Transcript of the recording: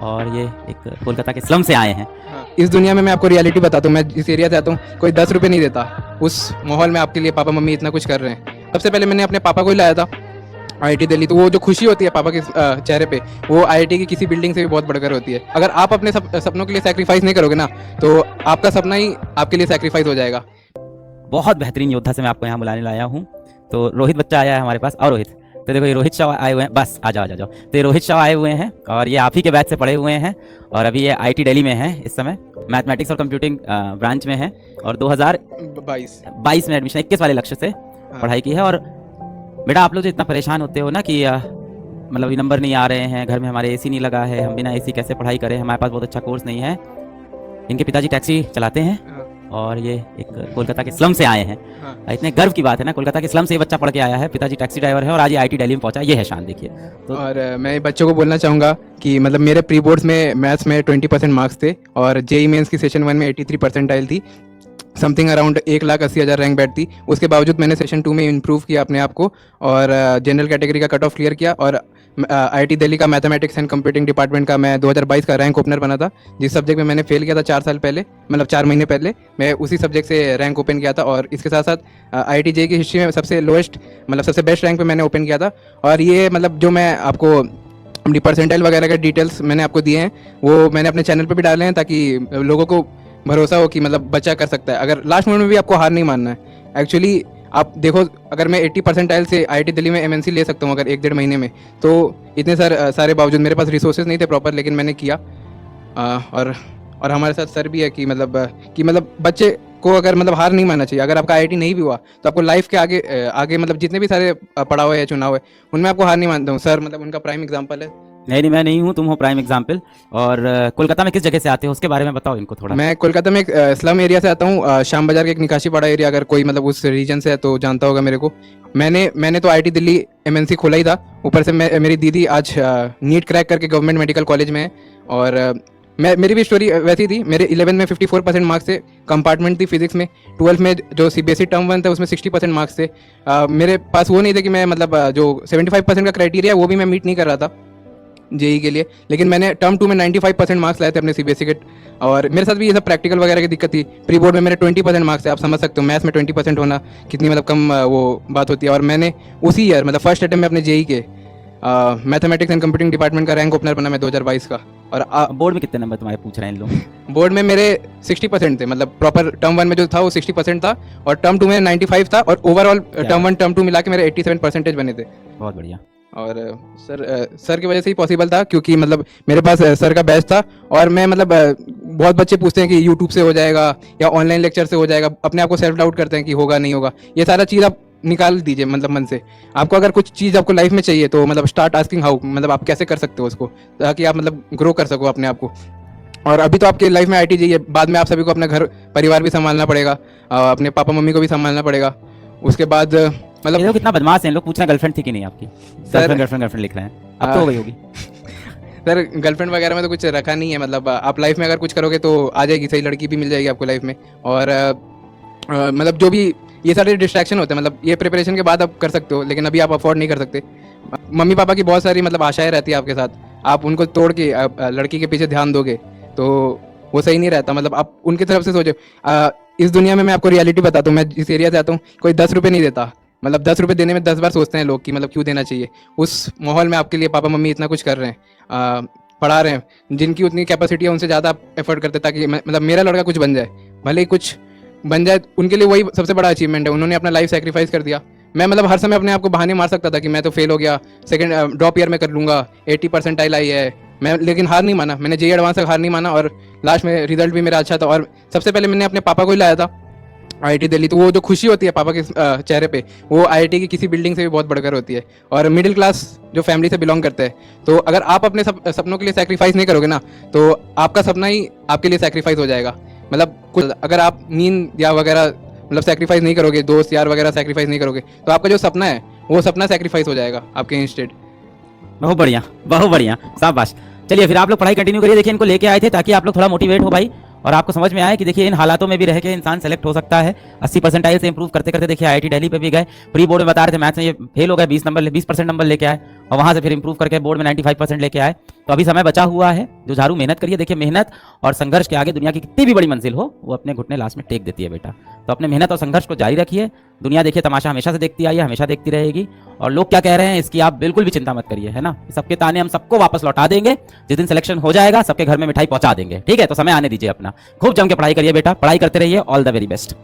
और ये एक कोलकाता के स्लम से आए हैं। इस दुनिया में मैं आपको रियलिटी बताता हूँ, मैं जिस एरिया से आता हूँ कोई 10 रुपये नहीं देता। उस माहौल में आपके लिए पापा मम्मी इतना कुछ कर रहे हैं। सबसे पहले मैंने अपने पापा को ही लाया था आईआईटी दिल्ली, तो वो जो खुशी होती है पापा के चेहरे पे, वो आईआईटी की किसी बिल्डिंग से भी बहुत बढ़कर होती है। अगर आप अपने सपनों के लिए सेक्रीफाइस नहीं करोगे ना, तो आपका सपना ही आपके लिए सेक्रीफाइस हो जाएगा। बहुत बेहतरीन योद्धा से मैं आपको यहाँ बुलाने लाया हूँ। तो रोहित बच्चा आया है हमारे पास। और रोहित, तो देखो ये रोहित शाह आए हुए हैं। बस आ जाओ आ जाओ। तो ये रोहित शाह आए हुए हैं और ये आप ही के बैच से पढ़े हुए हैं और अभी ये आईआईटी दिल्ली में है। इस समय मैथमेटिक्स और कंप्यूटिंग ब्रांच में है और 2022 में एडमिशन 21 वाले लक्ष्य से पढ़ाई की है। और बेटा आप लोग जो इतना परेशान होते हो ना कि मतलब ये नंबर नहीं आ रहे हैं, घर में हमारे एसी नहीं लगा है, हम बिना एसी कैसे पढ़ाई करें, हमारे पास बहुत अच्छा कोर्स नहीं है। इनके पिताजी टैक्सी चलाते हैं और ये एक कोलकाता के स्लम से आए हैं। इतने गर्व की बात है ना, कोलकाता के स्लम से ये बच्चा पढ़ के आया है, पिताजी टैक्सी ड्राइवर है और आज ये आईआईटी दिल्ली में पहुंचा। ये है शान, देखिए। तो और मैं बच्चों को बोलना चाहूँगा कि मतलब मेरे प्री बोर्ड्स में मैथ्स में 20% मार्क्स थे और जेई मेंस की सेशन 1 में 83 परसेंटाइल थी, समथिंग अराउंड 1,80,000 रैंक बैठ थी। उसके बावजूद मैंने सेशन 2 में इम्प्रूव किया अपने आप को और जनरल कैटेगरी का कट ऑफ क्लियर किया और आईआईटी दिल्ली का मैथमेटिक्स एंड कंप्यूटिंग डिपार्टमेंट का मैं 2022 का रैंक ओपनर बना था। जिस सब्जेक्ट में मैंने फेल किया था 4 साल पहले, मतलब 4 महीने पहले, मैं उसी सब्जेक्ट से रैंक ओपन किया था। और इसके साथ साथ आईआईटी जेई की हिस्ट्री में सबसे लोएस्ट, मतलब सबसे बेस्ट रैंक पे मैंने ओपन किया था। और ये मतलब जो मैं आपको अपनी परसेंटाइल वगैरह के डिटेल्स मैंने आपको दिए हैं, वो मैंने अपने चैनल पे भी डाले हैं ताकि लोगों को भरोसा हो कि मतलब बच्चा कर सकता है। अगर लास्ट मोमेंट में भी आपको हार नहीं मानना है। एक्चुअली आप देखो, अगर मैं 80 परसेंटाइल से आईआईटी दिल्ली में एमएनसी ले सकता हूँ अगर 1-1.5 महीने में, तो इतने सारे बावजूद मेरे पास रिसोर्सेज नहीं थे प्रॉपर, लेकिन मैंने किया। और हमारे साथ सर भी है कि मतलब बच्चे को अगर मतलब हार नहीं मानना चाहिए। अगर आपका आईआईटी नहीं भी हुआ तो आपको लाइफ के आगे मतलब जितने भी सारे पड़ाव है या चुनाव है, उनमें आपको हार नहीं मानता हूँ। सर मतलब उनका प्राइम एग्जाम्पल है। नहीं, मैं नहीं हूँ, तुम हो प्राइम एग्जाम्पल। और कोलकाता में किस जगह से आते हो उसके बारे में बताओ इनको थोड़ा। मैं कोलकाता में एक स्लम एरिया से आता हूँ, शाम बाजार के एक निकाशीपाड़ा एरिया। अगर कोई मतलब उस रीजन से है तो जानता होगा मेरे को। मैंने तो आईआईटी दिल्ली एमएनसी खोला ही था। ऊपर से मेरी दीदी आज नीट क्रैक करके गवर्नमेंट मेडिकल कॉलेज में है। और मेरी भी स्टोरी वैसी थी। मेरे 11 में 54% मार्क्स थे, कंपार्टमेंट थी फिजिक्स में। 12 में जो सीबीएसई टर्म 1 था उसमें 60% मार्क्स थे। मेरे पास वो नहीं थे कि मैं मतलब जो 75% का क्राइटेरिया वो भी मैं मीट नहीं कर रहा था जेई के लिए, लेकिन मैंने टर्म 2 में 95% मार्क्स लाए थे अपने सीबीएसई के। और मेरे साथ भी ये सब प्रैक्टिकल वगैरह की दिक्कत थी। प्री बोर्ड में मेरे 20% मार्क्स थे। आप समझ सकते हो मैथ्स में 20% होना कितनी मतलब कम वो बात होती है। और मैंने उसी ईयर मतलब फर्स्ट अटेम्प्ट में अपने जेई के मैथमेटिक्स एंड कंप्यूटिंग डिपार्टमेंट का रैंक ओपनर बना मैं 2022 का। और बोर्ड में कितने नंबर तुम्हारे पूछ रहे हैं इन लोग? बोर्ड में मेरे 60% थे, मतलब प्रॉपर टर्म 1 में जो था वो 60% था और टर्म 2 में 95 था और ओवरऑल टर्म 1 टर्म 2 मिला के मेरे 87% बने थे। बहुत बढ़िया। और सर की वजह से ही पॉसिबल था, क्योंकि मतलब मेरे पास सर का बैच था। और मैं मतलब बहुत बच्चे पूछते हैं कि यूट्यूब से हो जाएगा या ऑनलाइन लेक्चर से हो जाएगा, अपने आप को सेल्फ डाउट करते हैं कि होगा नहीं होगा। ये सारा चीज़ आप निकाल दीजिए मतलब मन से। आपको अगर कुछ चीज़ आपको लाइफ में चाहिए तो मतलब स्टार्ट आस्किंग हाउ, मतलब आप कैसे कर सकते हो उसको, ताकि आप मतलब ग्रो कर सको अपने आप को। और अभी तो आपके लाइफ में आईआईटी चाहिए, बाद में आप सभी को अपना घर परिवार भी संभालना पड़ेगा, अपने पापा मम्मी को भी संभालना पड़ेगा। उसके बाद मतलब ये लोग कितना बदमाश हैं। लोग पूछना गर्लफ्रेंड थी कि नहीं आपकी? गर्लफ्रेंड लिख रहे हैं। अब तो हो गई होगी। सर गर्लफ्रेंड वगैरह में तो कुछ रखा नहीं है। मतलब आप लाइफ में अगर कुछ करोगे तो आ जाएगी, सही लड़की भी मिल जाएगी आपको लाइफ में। और मतलब जो भी ये सारे डिस्ट्रैक्शन होते हैं, मतलब ये प्रिपरेशन के बाद आप कर सकते हो, लेकिन अभी आप अफोर्ड नहीं कर सकते। मम्मी पापा की बहुत सारी मतलब आशाएं रहती है आपके साथ, आप उनको तोड़ के लड़की के पीछे ध्यान दोगे तो वो सही नहीं रहता। मतलब आप उनकी तरफ से सोचो। इस दुनिया में मैं आपको रियलिटी बताता हूँ, मैं जिस एरिया से आता हूँ कोई 10 रुपये नहीं देता। मतलब 10 रुपये देने में 10 बार सोचते हैं लोग कि मतलब क्यों देना चाहिए। उस माहौल में आपके लिए पापा मम्मी इतना कुछ कर रहे हैं, पढ़ा रहे हैं, जिनकी उतनी कैपेसिटी है उनसे ज़्यादा आप एफर्ट करते ताकि मतलब मेरा लड़का कुछ बन जाए, भले ही कुछ बन जाए, उनके लिए वही सबसे बड़ा अचीवमेंट है। उन्होंने अपना लाइफ सेक्रीफाइस कर दिया। मैं मतलब हर समय अपने आप को बहाने मार सकता था कि मैं तो फेल हो गया, सेकंड ड्रॉप ईयर में कर लूँगा, 80% आई है मैं, लेकिन हार नहीं माना। मैंने जेईई एडवांस तक हार नहीं माना और लास्ट में रिजल्ट भी मेरा अच्छा था। और सबसे पहले मैंने अपने पापा को ही लाया था आईआईटी दिल्ली, तो वो जो खुशी होती है पापा के चेहरे पे, वो आईआईटी की किसी बिल्डिंग से भी बहुत बढ़कर होती है। और मिडिल क्लास जो फैमिली से बिलोंग करते हैं, तो अगर आप अपने सपनों के लिए सेक्रीफाइस नहीं करोगे ना, तो आपका सपना ही आपके लिए सेक्रीफाइस हो जाएगा। मतलब कुछ अगर आप नींद या वगैरह मतलब सेक्रीफाइस नहीं करोगे, दोस्त यार वगैरह सेक्रीफाइस नहीं करोगे, तो आपका जो सपना है वो सपना सेक्रीफाइस हो जाएगा आपके इंस्टेड। बहुत बढ़िया, शाबाश। चलिए फिर आप लोग पढ़ाई कंटिन्यू करिए। देखिए इनको लेके आए थे ताकि आप लोग थोड़ा मोटिवेट हो भाई, और आपको समझ में आए कि देखिए इन हालातों में भी रह के इंसान सेलेक्ट हो सकता है। 80% से इंप्रूव करते करते देखिए आईआईटी दिल्ली पे भी गए। प्री बोर्ड में बता रहे थे मैथ्स में ये फेल हो गए, 20% नंबर लेके आए और वहाँ से फिर इंप्रूव करके बोर्ड में 95% लेके आए। तो अभी समय बचा हुआ है, जो झाड़ू मेहनत करिए। देखिए मेहनत और संघर्ष के आगे दुनिया की कितनी भी बड़ी मंजिल हो वो अपने घुटने लास्ट में टेक देती है बेटा। तो अपने मेहनत और संघर्ष को जारी रखिए। दुनिया देखिए तमाशा हमेशा से देखती आई है, हमेशा देखती रहेगी, और लोग क्या कह रहे हैं इसकी आप बिल्कुल भी चिंता मत करिए, है ना। सबके ताने हम सबको वापस लौटा देंगे। जिस दिन सिलेक्शन हो जाएगा सबके घर में मिठाई पहुंचा देंगे, ठीक है। तो समय आने दीजिए अपना, खूब जम के पढ़ाई करिए बेटा, पढ़ाई करते रहिए। All the very best.